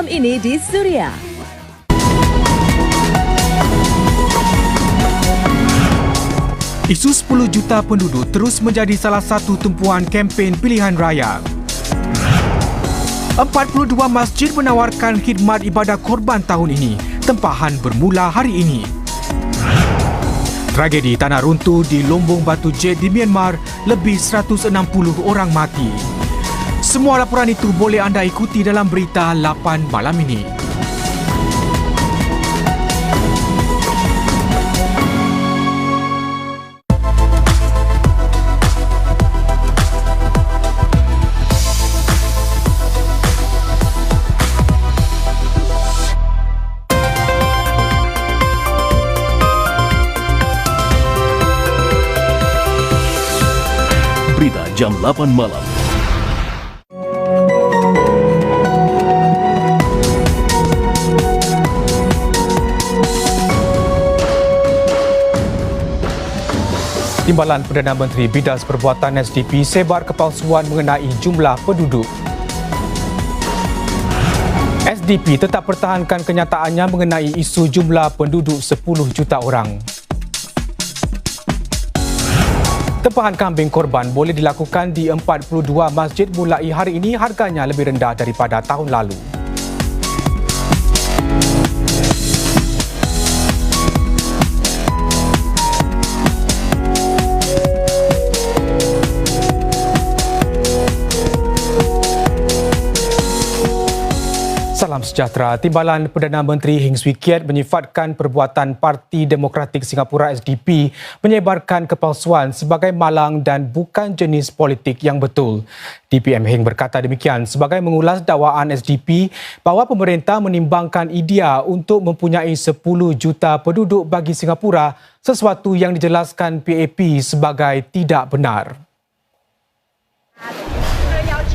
malam ini di Suria. Isu 10 juta penduduk terus menjadi salah satu tumpuan kempen pilihan raya. 42 masjid menawarkan khidmat ibadah korban tahun ini. Tempahan bermula hari ini. Tragedi tanah runtuh di Lombong Batu Jet di Myanmar, lebih 160 orang mati. Semua laporan itu boleh anda ikuti dalam berita 8 malam ini. Berita jam 8 malam. Timbalan Perdana Menteri bidas perbuatan SDP sebar kepalsuan mengenai jumlah penduduk. SDP tetap pertahankan kenyataannya mengenai isu jumlah penduduk 10 juta orang. Tempahan kambing korban boleh dilakukan di 42 masjid mulai hari ini, harganya lebih rendah daripada tahun lalu. Salam sejahtera. Timbalan Perdana Menteri Heng Swee Keat menyifatkan perbuatan Parti Demokratik Singapura SDP menyebarkan kepalsuan sebagai malang dan bukan jenis politik yang betul. DPM Heng berkata demikian sebagai mengulas dakwaan SDP bahawa pemerintah menimbangkan idea untuk mempunyai 10 juta penduduk bagi Singapura, sesuatu yang dijelaskan PAP sebagai tidak benar.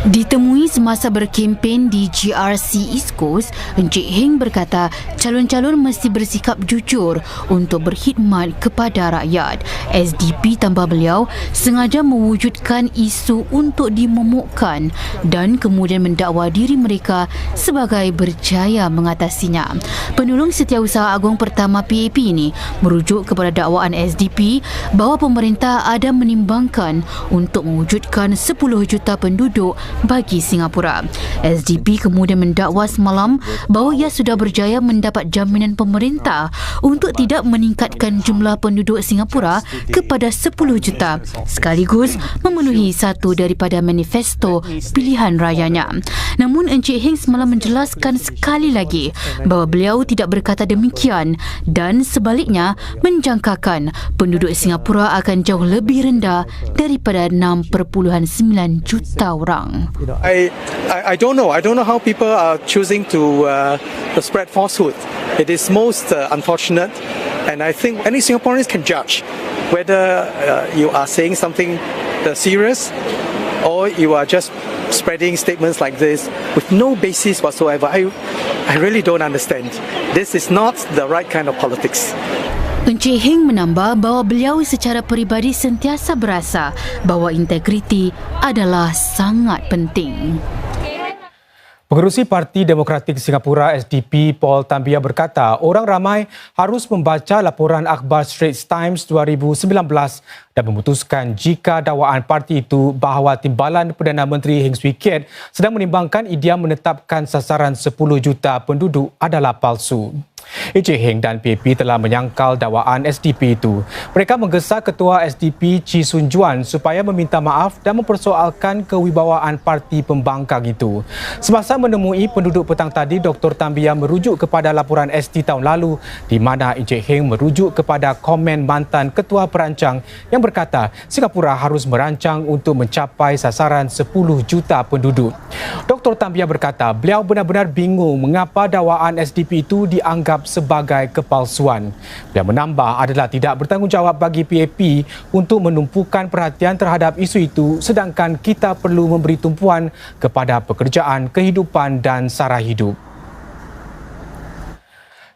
Ditemui semasa berkempen di GRC East Coast, Encik Heng berkata calon-calon mesti bersikap jujur untuk berkhidmat kepada rakyat. SDP tambah beliau sengaja mewujudkan isu untuk dimomokkan dan kemudian mendakwa diri mereka sebagai berjaya mengatasinya. Penolong Setiausaha Agong Pertama PAP ini merujuk kepada dakwaan SDP bahawa pemerintah ada menimbangkan untuk mewujudkan 10 juta penduduk bagi Singapura. SDP kemudian mendakwa semalam bahawa ia sudah berjaya mendapat jaminan pemerintah untuk tidak meningkatkan jumlah penduduk Singapura kepada 10 juta sekaligus memenuhi satu daripada manifesto pilihan rayanya. Namun Encik Heng semalam menjelaskan sekali lagi bahawa beliau tidak berkata demikian dan sebaliknya menjangkakan penduduk Singapura akan jauh lebih rendah daripada 6.9 juta orang. I don't know. I don't know how people are choosing to spread falsehood. It is most unfortunate, and I think any Singaporeans can judge whether you are saying something serious or you are just spreading statements like this with no basis whatsoever. I really don't understand. This is not the right kind of politics. Encik Heng menambah bahawa beliau secara peribadi sentiasa berasa bahawa integriti adalah sangat penting. Pengerusi Parti Demokratik Singapura SDP Paul Tambia berkata orang ramai harus membaca laporan akhbar Straits Times 2019 dan memutuskan jika dakwaan parti itu bahawa Timbalan Perdana Menteri Heng Swee Keat sedang menimbangkan idea menetapkan sasaran 10 juta penduduk adalah palsu. Encik Heng dan PAP telah menyangkal dakwaan SDP itu. Mereka menggesa Ketua SDP Chee Soon Juan supaya meminta maaf dan mempersoalkan kewibawaan parti pembangkang itu. Semasa menemui penduduk petang tadi, Dr. Tambia merujuk kepada laporan ST tahun lalu di mana Encik Heng merujuk kepada komen mantan Ketua Perancang yang berkata Singapura harus merancang untuk mencapai sasaran 10 juta penduduk. Dr. Tambia berkata beliau benar-benar bingung mengapa dakwaan SDP itu dianggap sebagai kepalsuan. Beliau menambah adalah tidak bertanggungjawab bagi PAP untuk menumpukan perhatian terhadap isu itu sedangkan kita perlu memberi tumpuan kepada pekerjaan, kehidupan dan sara hidup.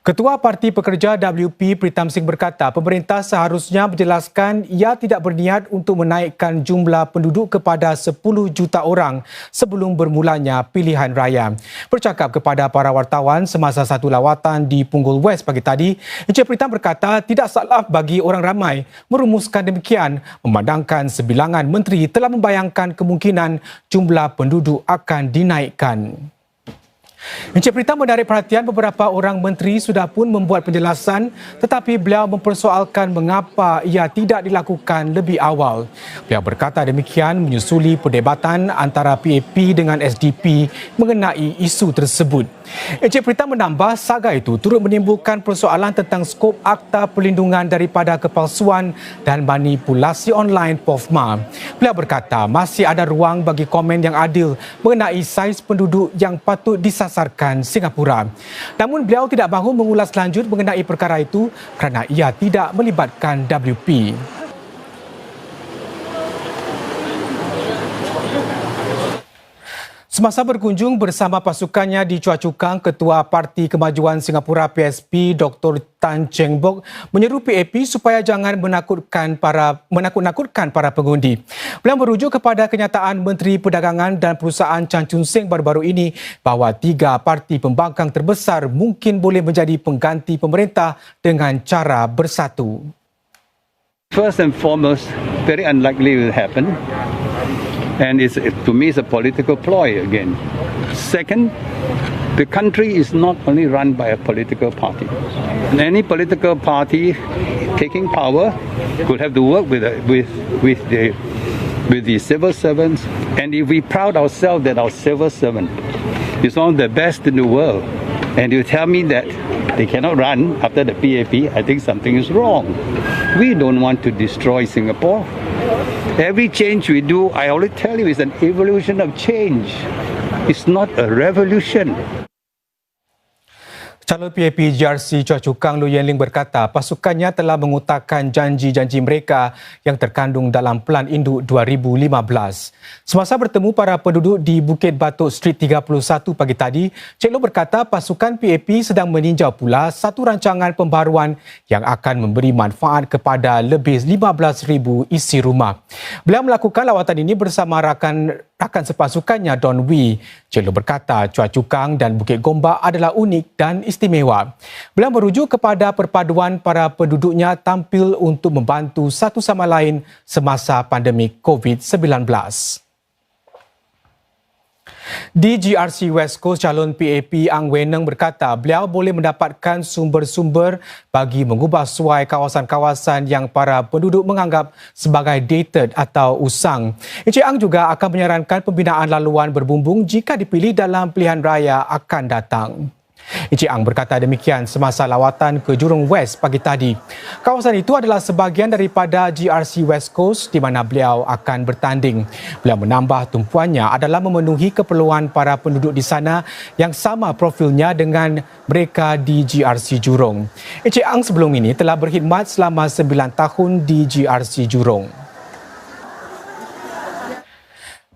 Ketua Parti Pekerja WP Pritam Singh berkata pemerintah seharusnya menjelaskan ia tidak berniat untuk menaikkan jumlah penduduk kepada 10 juta orang sebelum bermulanya pilihan raya. Bercakap kepada para wartawan semasa satu lawatan di Punggol West pagi tadi, Encik Pritam berkata tidak salah bagi orang ramai merumuskan demikian memandangkan sebilangan menteri telah membayangkan kemungkinan jumlah penduduk akan dinaikkan. Encik Pritam menarik perhatian beberapa orang menteri sudah pun membuat penjelasan tetapi beliau mempersoalkan mengapa ia tidak dilakukan lebih awal. Beliau berkata demikian menyusuli perdebatan antara PAP dengan SDP mengenai isu tersebut. Encik Pritam menambah saga itu turut menimbulkan persoalan tentang skop Akta Perlindungan daripada Kepalsuan dan Manipulasi Online POFMA. Beliau berkata masih ada ruang bagi komen yang adil mengenai saiz penduduk yang patut disasarkan Singapura. Namun beliau tidak mahu mengulas lanjut mengenai perkara itu kerana ia tidak melibatkan WP. Semasa berkunjung bersama pasukannya di Choa Chu Kang, Ketua Parti Kemajuan Singapura PSP Dr. Tan Cheng Bock menyeru PAP supaya jangan menakut-nakutkan para pengundi. Beliau merujuk kepada kenyataan Menteri Perdagangan dan Perusahaan Chan Chun Sing baru-baru ini bahawa 3 parti pembangkang terbesar mungkin boleh menjadi pengganti pemerintah dengan cara bersatu. First and foremost, very unlikely will happen. And to me, it's a political ploy again. Second, the country is not only run by a political party. And any political party taking power could have to work with the civil servants. And if we proud ourselves that our civil servant is one of the best in the world, and you tell me that they cannot run after the PAP, I think something is wrong. We don't want to destroy Singapore. Every change we do, I always tell you, is an evolution of change. It's not a revolution. Calon PAP GRC Choa Chu Kang Low Yen Ling berkata pasukannya telah mengutarakan janji-janji mereka yang terkandung dalam Pelan Induk 2015. Semasa bertemu para penduduk di Bukit Batok Street 31 pagi tadi, Cik Low berkata pasukan PAP sedang meninjau pula satu rancangan pembaruan yang akan memberi manfaat kepada lebih 15,000 isi rumah. Beliau melakukan lawatan ini bersama rakan sepasukannya Don Wee. Cik Low berkata Choa Chu Kang dan Bukit Gombak adalah unik dan istimewa. Beliau merujuk kepada perpaduan para penduduknya tampil untuk membantu satu sama lain semasa pandemik COVID-19. Di GRC West Coast, calon PAP Ang Weneng berkata beliau boleh mendapatkan sumber-sumber bagi mengubah suai kawasan-kawasan yang para penduduk menganggap sebagai dated atau usang. Encik Ang juga akan menyarankan pembinaan laluan berbumbung jika dipilih dalam pilihan raya akan datang. Encik Ang berkata demikian semasa lawatan ke Jurong West pagi tadi. Kawasan itu adalah sebahagian daripada GRC West Coast di mana beliau akan bertanding. Beliau menambah tumpuannya adalah memenuhi keperluan para penduduk di sana yang sama profilnya dengan mereka di GRC Jurong. Encik Ang sebelum ini telah berkhidmat selama 9 tahun di GRC Jurong.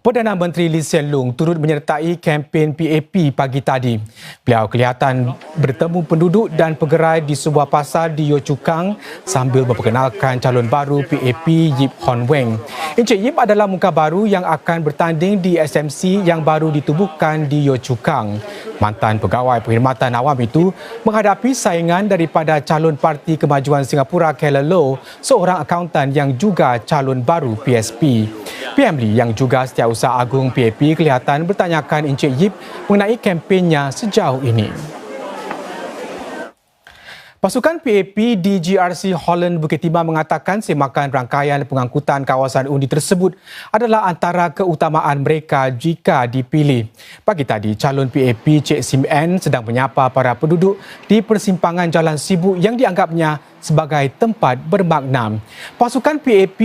Perdana Menteri Lee Hsien Loong turut menyertai kempen PAP pagi tadi. Beliau kelihatan bertemu penduduk dan pegerai di sebuah pasar di Yio Chu Kang sambil memperkenalkan calon baru PAP Yip Hon Weng. Encik Yip adalah muka baru yang akan bertanding di SMC yang baru ditubuhkan di Yio Chu Kang. Mantan pegawai perkhidmatan awam itu menghadapi saingan daripada calon Parti Kemajuan Singapura Keller Low, seorang akauntan yang juga calon baru PSP. PM Lee yang juga Setiausaha Agung PAP kelihatan bertanyakan Encik Yip mengenai kempennya sejauh ini. Pasukan PAP di GRC Holland Bukit Timah mengatakan semakan rangkaian pengangkutan kawasan undi tersebut adalah antara keutamaan mereka jika dipilih. Pagi tadi, calon PAP Cik Sim N sedang menyapa para penduduk di persimpangan jalan sibuk yang dianggapnya sebagai tempat bermakna. Pasukan PAP